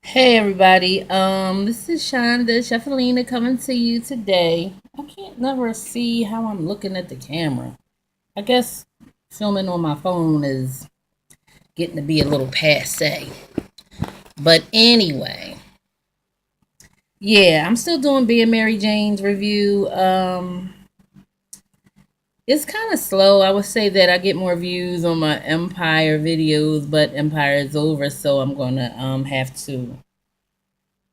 Hey everybody, this is Shonda Sheffalina coming to you today. I can't never see how I'm looking at the camera. I guess filming on my phone is getting to be a little passe. But anyway, yeah, I'm still doing Being Mary Jane's review. It's kind of slow. I would say that I get more views on my Empire videos, but Empire is over, so I'm gonna have to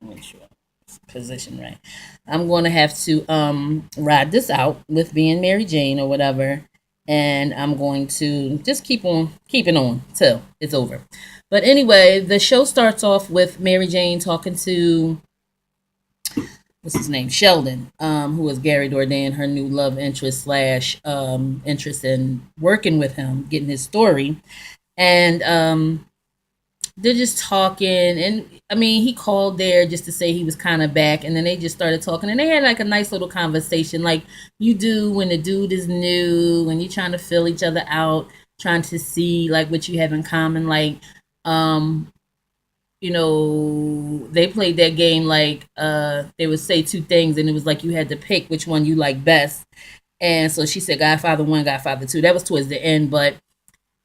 make sure it's position right. I'm going to have to ride this out with being Mary Jane or whatever, and I'm going to just keep on keeping on till it's over. But anyway, the show starts off with Mary Jane talking to what's his name, Sheldon, who is Gary Dourdan, her new love interest slash interest in working with him, getting his story, and they're just talking. And I mean, he called there just to say he was kind of back, and then they just started talking, and they had like a nice little conversation, like you do when the dude is new, when you're trying to fill each other out, trying to see like what you have in common. Like, um they played that game like they would say two things, and it was like you had to pick which one you like best. And so she said Godfather 1, Godfather 2. That was towards the end, but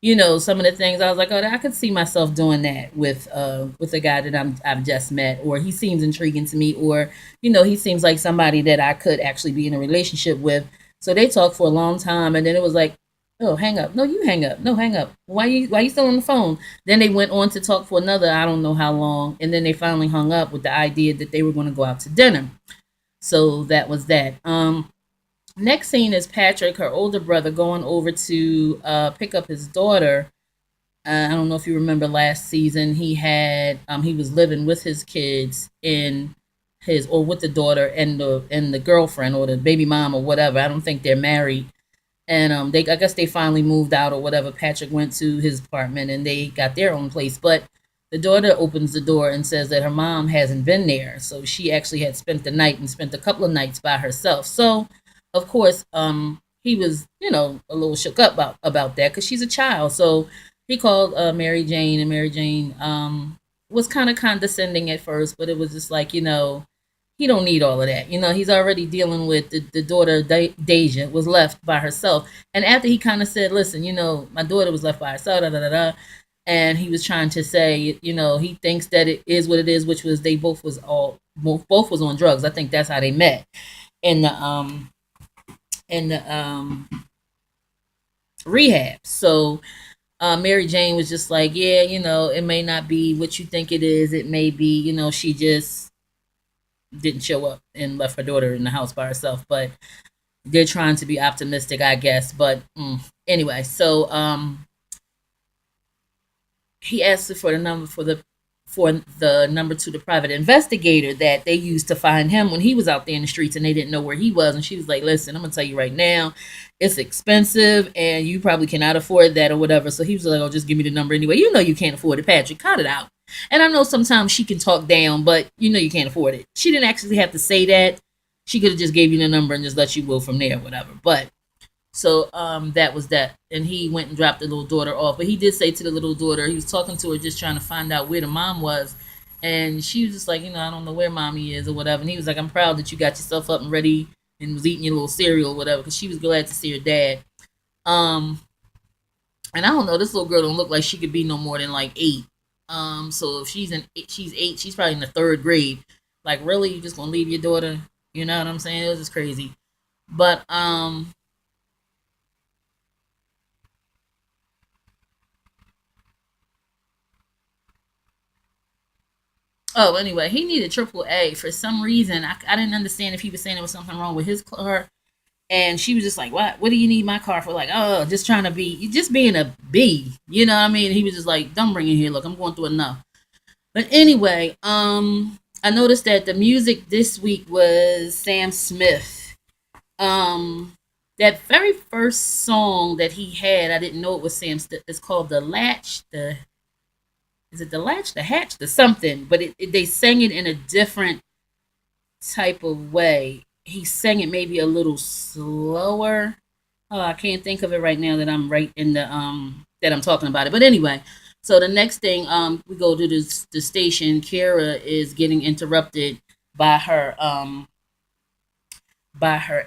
some of the things I was like, oh, I could see myself doing that with a guy that I've just met, or he seems intriguing to me, or he seems like somebody that I could actually be in a relationship with. So they talked for a long time, and then it was like, oh, hang up. No, you hang up. No, hang up. Why you still on the phone? Then they went on to talk for another I don't know how long, and then they finally hung up with the idea that they were going to go out to dinner. So that was that. Next scene is Patrick, her older brother, going over to pick up his daughter. I don't know if you remember last season. He was living with his kids in his or with the daughter and the girlfriend or the baby mom or whatever. I don't think they're married. And they I guess they finally moved out or whatever. Patrick went to his apartment and they got their own place. But the daughter opens the door and says that her mom hasn't been there. So she actually had spent the night and spent a couple of nights by herself. So of course, he was, a little shook up about that because she's a child. So he called Mary Jane, and Mary Jane was kind of condescending at first, but it was just like, he don't need all of that. He's already dealing with the daughter, Deja, was left by herself. And after he kind of said, listen, my daughter was left by herself, da da da da. And he was trying to say, he thinks that it is what it is, which was they both was on drugs. I think that's how they met in the rehab. So Mary Jane was just like, yeah, it may not be what you think it is. It may be, she just didn't show up and left her daughter in the house by herself. But they're trying to be optimistic, I guess. But anyway, so he asked for the number to the private investigator that they used to find him when he was out there in the streets and they didn't know where he was. And she was like, listen, I'm gonna tell you right now, it's expensive and you probably cannot afford that or whatever. So he was like, oh, just give me the number anyway. You can't afford it, Patrick. Cut it out. And I know sometimes she can talk down, but you can't afford it. She didn't actually have to say that. She could have just gave you the number and just let you go from there, whatever. But so that was that. And he went and dropped the little daughter off. But he did say to the little daughter, he was talking to her just trying to find out where the mom was. And she was just like, I don't know where mommy is or whatever. And he was like, I'm proud that you got yourself up and ready and was eating your little cereal or whatever, because she was glad to see her dad. Um, and I don't know, this little girl don't look like she could be no more than like 8. So if she's 8, she's probably in the 3rd grade. Like, really, you just gonna leave your daughter? You know what I'm saying? It was just crazy. But oh, anyway, he needed triple A for some reason. I didn't understand if he was saying there was something wrong with his car. And she was just like, "What? What do you need my car for?" Like, oh, just trying to be, just being a B. You know what I mean? He was just like, "Don't bring it here. Look, I'm going through enough." But anyway, I noticed that the music this week was Sam Smith. Um, that very first song that he had, I didn't know it was Sam Smith. It's called "The Latch." The Is it the latch, the hatch, the something? But they sang it in a different type of way. He sang it maybe a little slower. Oh, I can't think of it right now that I'm right in the that I'm talking about it. But anyway, So the next thing, we go to the station. Kara is getting interrupted by her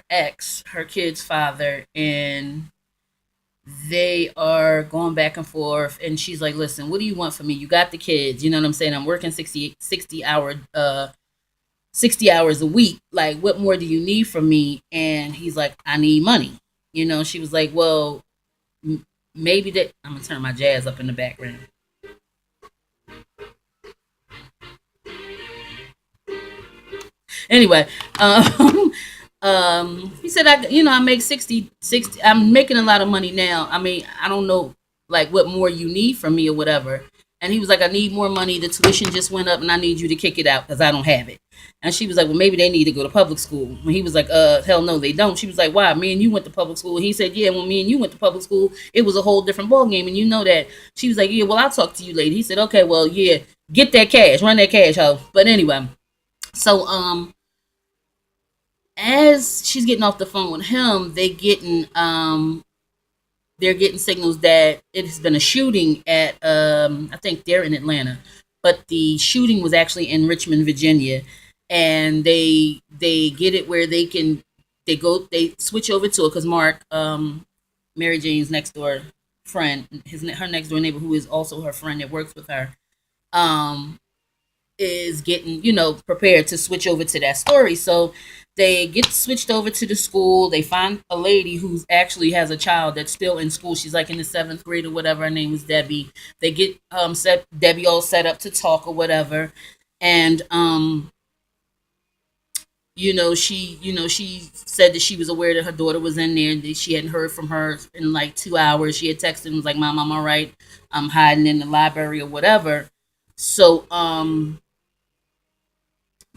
ex, her kid's father, and they are going back and forth. And she's like, "Listen, what do you want from me? You got the kids. You know what I'm saying? I'm working 60 hours a week. Like, what more do you need from me?" And he's like, "I need money." She was like, "Well, maybe that." I'm gonna turn my jazz up in the background. Anyway, he said, I make 60. I'm making a lot of money now. I mean, I don't know, like, what more you need from me or whatever. And he was like, "I need more money. The tuition just went up and I need you to kick it out because I don't have it." And she was like, "Well, maybe they need to go to public school." And he was like, hell no, they don't." She was like, "Why? Me and you went to public school." And he said, "Yeah, when me and you went to public school, it was a whole different ball game, and you know that." She was like, "Yeah, well, I'll talk to you later." He said, "Okay, well, yeah, get that cash, run that cash, hoe." But anyway, so as she's getting off the phone with him, they're getting signals that it has been a shooting at, I think they're in Atlanta, but the shooting was actually in Richmond, Virginia, and they get it where they switch over to it because Mark, Mary Jane's next door friend, her next door neighbor, who is also her friend that works with her, um is getting, prepared to switch over to that story. So they get switched over to the school. They find a lady who's actually has a child that's still in school. She's like in the seventh grade or whatever. Her name was Debbie. They get set Debbie all set up to talk or whatever. And she said that she was aware that her daughter was in there. That she hadn't heard from her in like 2 hours. She had texted and was like, "Mom, I'm all right. I'm hiding in the library or whatever." So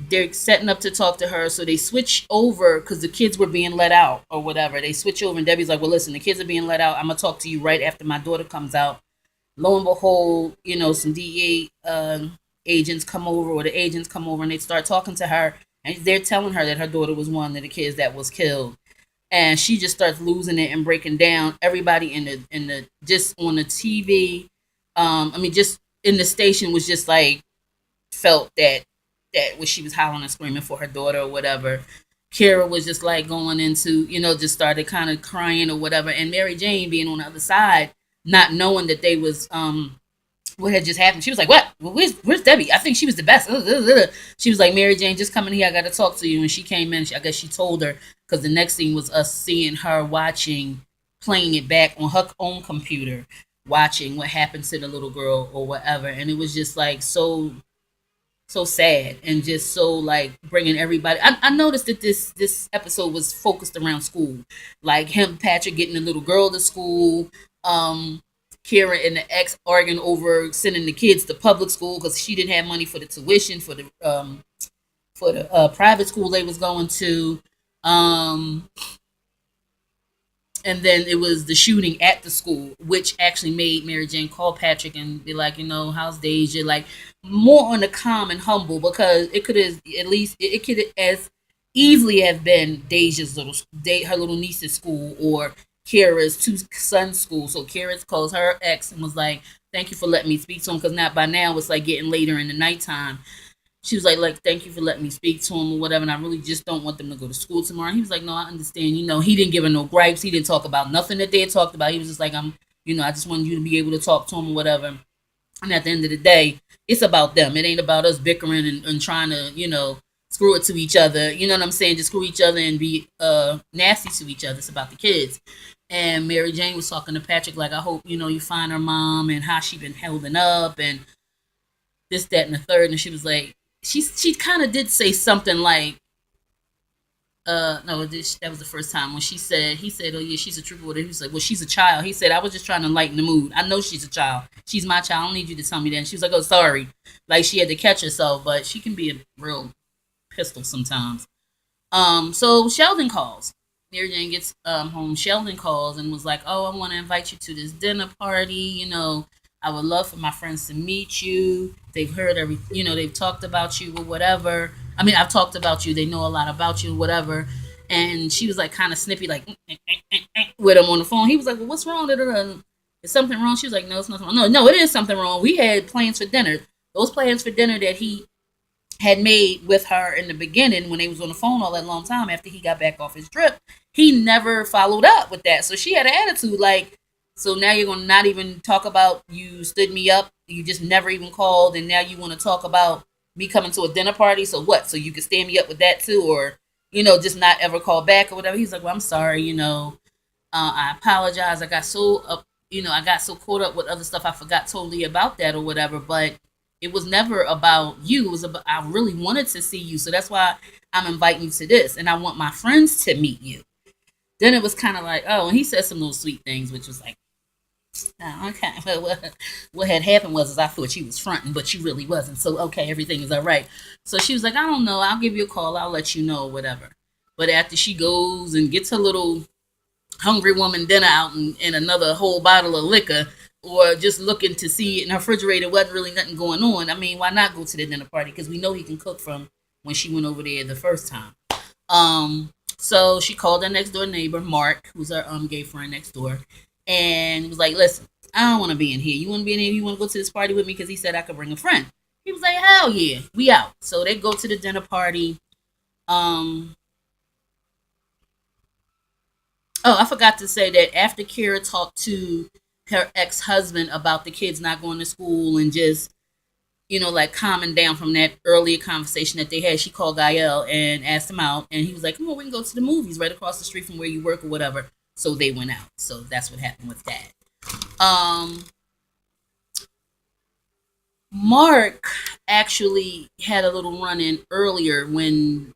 they're setting up to talk to her. So they switch over because the kids were being let out or whatever. They switch over and Debbie's like, "Well, listen, the kids are being let out. I'm gonna talk to you right after my daughter comes out." Lo and behold, some DEA agents come over, or the agents come over, and they start talking to her, and they're telling her that her daughter was one of the kids that was killed. And she just starts losing it and breaking down. Everybody in the just on the TV, I mean, just in the station was just like, felt that when she was howling and screaming for her daughter or whatever. Kara was just like going into, just started kind of crying or whatever. And Mary Jane being on the other side, not knowing that they was what had just happened. She was like, "What? Well, where's Debbie? I think she was the best." She was like, "Mary Jane, just come in here. I got to talk to you." And she came in. I guess she told her because the next thing was us seeing her watching, playing it back on her own computer, watching what happened to the little girl or whatever. And it was just like so sad and just so like bringing everybody. I noticed that this episode was focused around school, like him, Patrick getting the little girl to school, Kira and the ex arguing over sending the kids to public school because she didn't have money for the tuition for the private school they was going to. um and then it was the shooting at the school, which actually made Mary Jane call Patrick and be like, "How's Deja?" Like, more on the calm and humble, because it could have at least it could as easily have been Deja's her little niece's school or Kara's two sons' school. So Kara calls her ex and was like, "Thank you for letting me speak to him," because not by now it's like getting later in the nighttime. She was like, "Thank you for letting me speak to him or whatever, and I really just don't want them to go to school tomorrow." He was like, "No, I understand." He didn't give her no gripes. He didn't talk about nothing that they had talked about. He was just like, I just wanted you to be able to talk to him or whatever. And at the end of the day, it's about them. It ain't about us bickering and trying to, screw it to each other. You know what I'm saying? Just screw each other and be nasty to each other. It's about the kids. And Mary Jane was talking to Patrick like, "I hope, you find her mom and how she been holding up and this, that, and the third." And she was like, she kind of did say something like, no, that was the first time when he said, "Oh yeah, she's a trooper." He was like, "Well, she's a child." He said, "I was just trying to lighten the mood. I know she's a child. She's my child. I don't need you to tell me that." And she was like, "Oh, sorry." Like she had to catch herself, but she can be a real pistol sometimes. So Sheldon calls. Mary Jane gets home. Sheldon calls and was like, "Oh, I want to invite you to this dinner party. I would love for my friends to meet you. They've heard they've talked about you or whatever. I mean, I've talked about you. They know a lot about you, whatever." And she was like kind of snippy, like with him on the phone. He was like, "Well, what's wrong?" Is something wrong? She was like, no, it's nothing wrong. No, no, it is something wrong. We had plans for dinner. Those plans for dinner that he had made with her in the beginning when they was on the phone all that long time after he got back off his trip, he never followed up with that. So she had an attitude like, so now you're gonna not even talk about you stood me up, you just never even called, and now you want to talk about me coming to a dinner party. So what? So you can stand me up with that too, or just not ever call back or whatever. He's like, well, I'm sorry, I apologize. I got so up, I got so caught up with other stuff, I forgot totally about that or whatever. But it was never about you. It was about, I really wanted to see you, so that's why I'm inviting you to this, and I want my friends to meet you. Then it was kind of like, oh, and he said some little sweet things, which was like, oh, okay. But what had happened was, is I thought she was fronting, but she really wasn't. So okay, everything is all right. So she was like, I don't know. I'll give you a call. I'll let you know, whatever. But after she goes and gets her little hungry woman dinner out and another whole bottle of liquor, or just looking to see in her refrigerator wasn't really nothing going on. I mean, why not go to the dinner party? Because we know he can cook from when she went over there the first time. Um, so she called her next door neighbor, Mark, who's her gay friend next door, and was like, listen, I don't want to be in here. You want to be in here? You want to go to this party with me? Because he said I could bring a friend. He was like, hell yeah, we out. So they go to the dinner party. Um, Oh, I forgot to say that after Kira talked to her ex husband about the kids not going to school and just, like calming down from that earlier conversation that they had, she called Gael and asked him out. And he was like, come on, we can go to the movies right across the street from where you work or whatever. So they went out. So that's what happened with that. Um, Mark actually had a little run in earlier when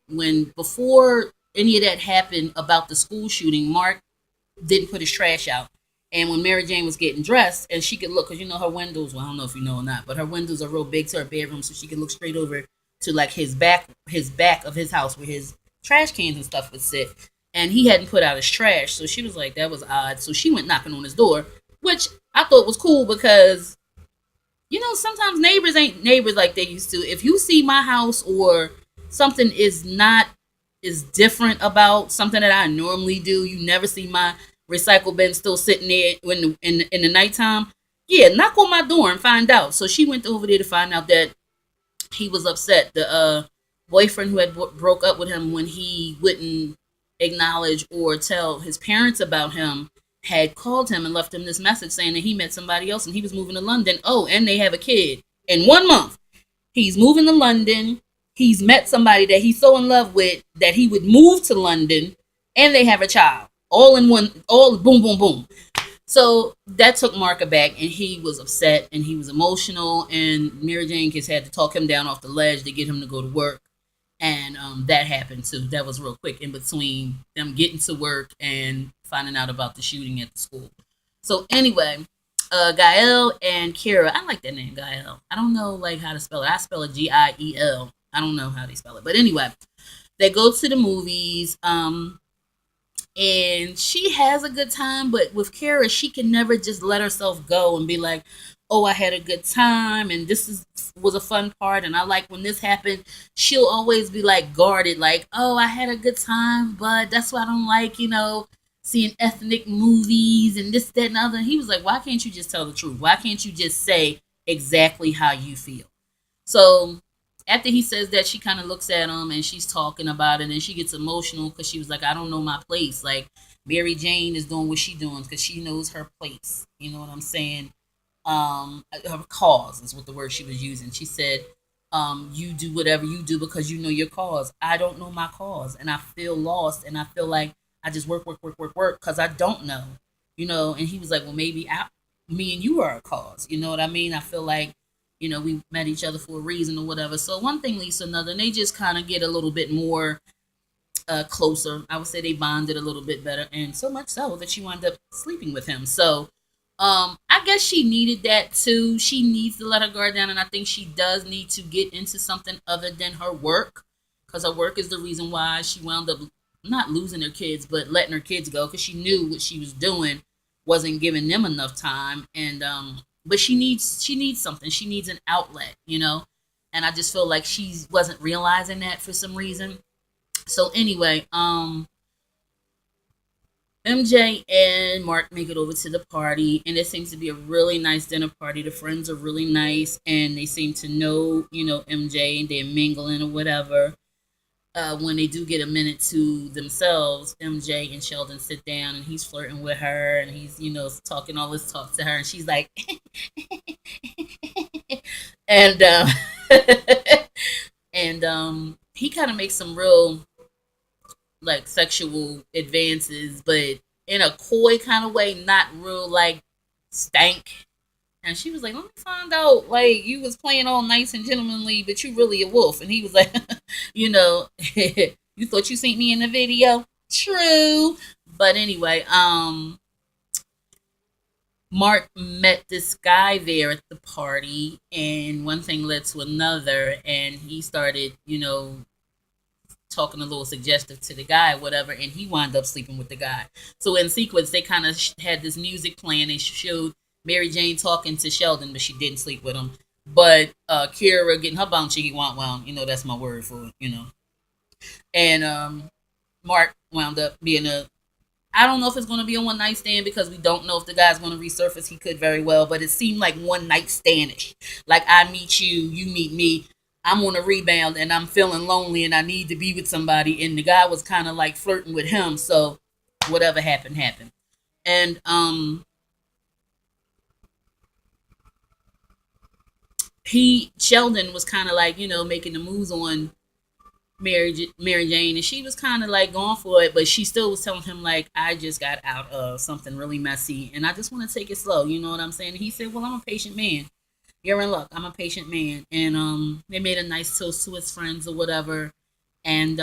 before any of that happened about the school shooting. Mark didn't put his trash out. And when Mary Jane was getting dressed, and she could look, because her windows, well, I don't know if you know or not, but her windows are real big to her bedroom, so she could look straight over to like his back of his house where his trash cans and stuff would sit. And he hadn't put out his trash, so she was like, that was odd. So she went knocking on his door, which I thought was cool because sometimes neighbors ain't neighbors like they used to. If you see my house or something is different about something that I normally do, you never see my recycle bin still sitting there when in the nighttime. Yeah, knock on my door and find out. So she went over there to find out that he was upset. The boyfriend who had broke up with him when he wouldn't acknowledge or tell his parents about him had called him and left him this message saying that he met somebody else and he was moving to London. Oh, and they have a kid in 1 month. He's moving to London. He's met somebody that he's so in love with that he would move to London, and they have a child. All in one, all boom, boom, boom. So that took Mark aback, and he was upset and he was emotional. And Mary Jane just had to talk him down off the ledge to get him to go to work. And that happened too. That was real quick in between them getting to work and finding out about the shooting at the school. So anyway, Gael and Kira. I like that name, Gael. I don't know like how to spell it. I spell it Giel. I don't know how they spell it, but anyway, they go to the movies. And she has a good time, but with Kara, she can never just let herself go and be like, "Oh, I had a good time, and was a fun part, and I like when this happened." She'll always be like guarded, like, "Oh, I had a good time, but that's why I don't like, seeing ethnic movies and this, that, and other." And he was like, "Why can't you just tell the truth? Why can't you just say exactly how you feel?" So after he says that, she kind of looks at him and she's talking about it, and she gets emotional because she was like, I don't know my place. Like, Mary Jane is doing what she's doing because she knows her place. You know what I'm saying? Her cause is what the word she was using. She said, you do whatever you do because you know your cause. I don't know my cause, and I feel lost, and I feel like I just work, work, work, work, work because I don't know. And he was like, well, maybe me and you are a cause. You know what I mean? I feel like we met each other for a reason or whatever. So one thing leads to another, and they just kind of get a little bit more closer. I would say they bonded a little bit better, and so much so that she wound up sleeping with him. So I guess she needed that too. She needs to let her guard down, and I think she does need to get into something other than her work, because her work is the reason why she wound up not losing her kids, but letting her kids go, because she knew what she was doing wasn't giving them enough time. And but she needs something. She needs an outlet. And I just feel like she wasn't realizing that for some reason. So anyway, MJ and Mark make it over to the party, and it seems to be a really nice dinner party. The friends are really nice, and they seem to know, MJ, and they're mingling or whatever. When they do get a minute to themselves, MJ and Sheldon sit down, and he's flirting with her, and he's, talking all this talk to her, and she's like, and he kind of makes some real like sexual advances, but in a coy kind of way, not real like stank. And she was like, "Let me find out. Like you was playing all nice and gentlemanly, but you really a wolf." And he was like, "You know, you thought you seen me in the video? True." But anyway, Mark met this guy there at the party, and one thing led to another, and he started, talking a little suggestive to the guy, whatever, and he wound up sleeping with the guy. So in sequence, they kind of had this music playing. They showed Mary Jane talking to Sheldon, but she didn't sleep with him. But Kira getting her bum cheeky want, that's my word for it, And Mark wound up being a. I don't know if it's going to be a one night stand because we don't know if the guy's going to resurface. He could very well, but it seemed like one night standish. Like I meet you, you meet me. I'm on a rebound and I'm feeling lonely and I need to be with somebody. And the guy was kind of like flirting with him. So whatever happened, happened. And Sheldon was kind of like, making the moves on Mary Jane, and she was kind of like going for it, but she still was telling him like, I just got out of something really messy and I just want to take it slow. You know what I'm saying? And he said, well, I'm a patient man. You're in luck. I'm a patient man. And they made a nice toast to his friends or whatever. And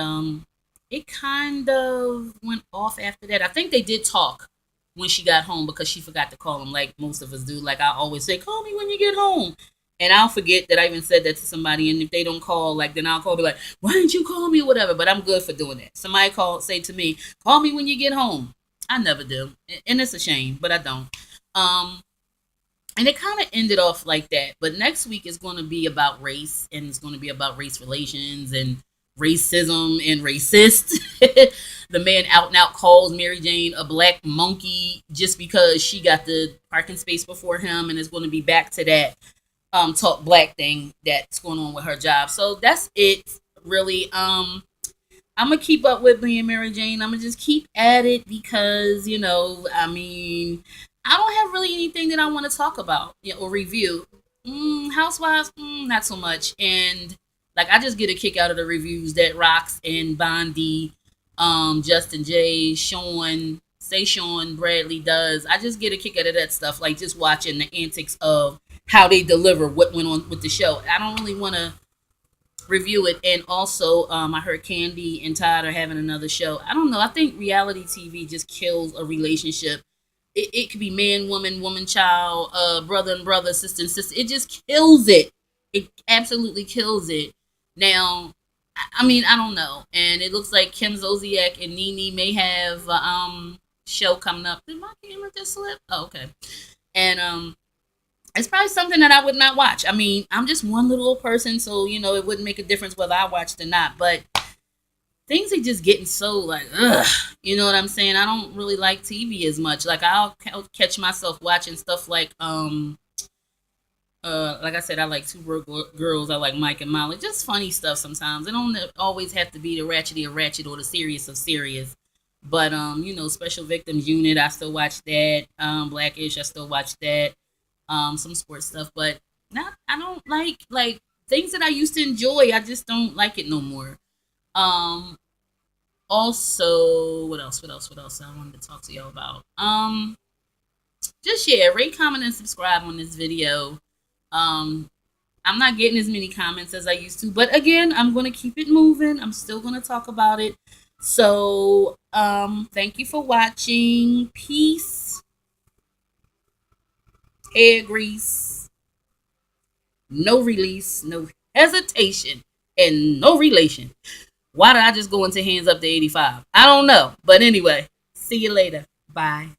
it kind of went off after that. I think they did talk when she got home because she forgot to call him like most of us do. Like I always say, call me when you get home. And I'll forget that I even said that to somebody. And if they don't call, like, then I'll call, be like, why didn't you call me or whatever? But I'm good for doing that. Somebody say to me, call me when you get home. I never do. And it's a shame, but I don't. And it kind of ended off like that. But next week is going to be about race, and it's going to be about race relations and racism and racist. The man out and out calls Mary Jane a black monkey just because she got the parking space before him, and it's going to be back to that talk black thing that's going on with her job. So that's it, really. I'm gonna keep up with being Mary Jane. I'm gonna just keep at it because I mean, I don't have really anything that I want to talk about or review. Housewives, not so much. And like I just get a kick out of the reviews that Rocks and Bondi, Justin J, Sean Bradley does. I just get a kick out of that stuff, like just watching the antics of how they deliver what went on with the show. I don't really want to review it. And also, I heard Candy and Todd are having another show. I don't know. I think reality TV just kills a relationship. It could be man, woman, woman, child, brother and brother, sister and sister. It just kills it. It absolutely kills it. Now, I mean, I don't know. And it looks like Kim Zolciak and Nene may have show coming up. Did my camera just slip? Oh, okay. And it's probably something that I would not watch. I mean, I'm just one little old person, so it wouldn't make a difference whether I watched or not. But things are just getting so like, ugh. You know what I'm saying? I don't really like TV as much. Like I'll catch myself watching stuff like I said, I like Two Broke Girls. I like Mike and Molly. Just funny stuff sometimes. It don't always have to be the ratchety of ratchet or the serious of serious. But Special Victims Unit, I still watch that. Blackish, I still watch that. Some sports stuff, but not. I don't like things that I used to enjoy. I just don't like it no more. Um, Also, what else? What else? What else? I wanted to talk to y'all about. Just rate, comment, and subscribe on this video. Um, I'm not getting as many comments as I used to, but again, I'm gonna keep it moving. I'm still gonna talk about it. So, thank you for watching. Peace. Hair grease. No release. No hesitation. And no relation. Why did I just go into hands up to 85? I don't know. But anyway, see you later. Bye.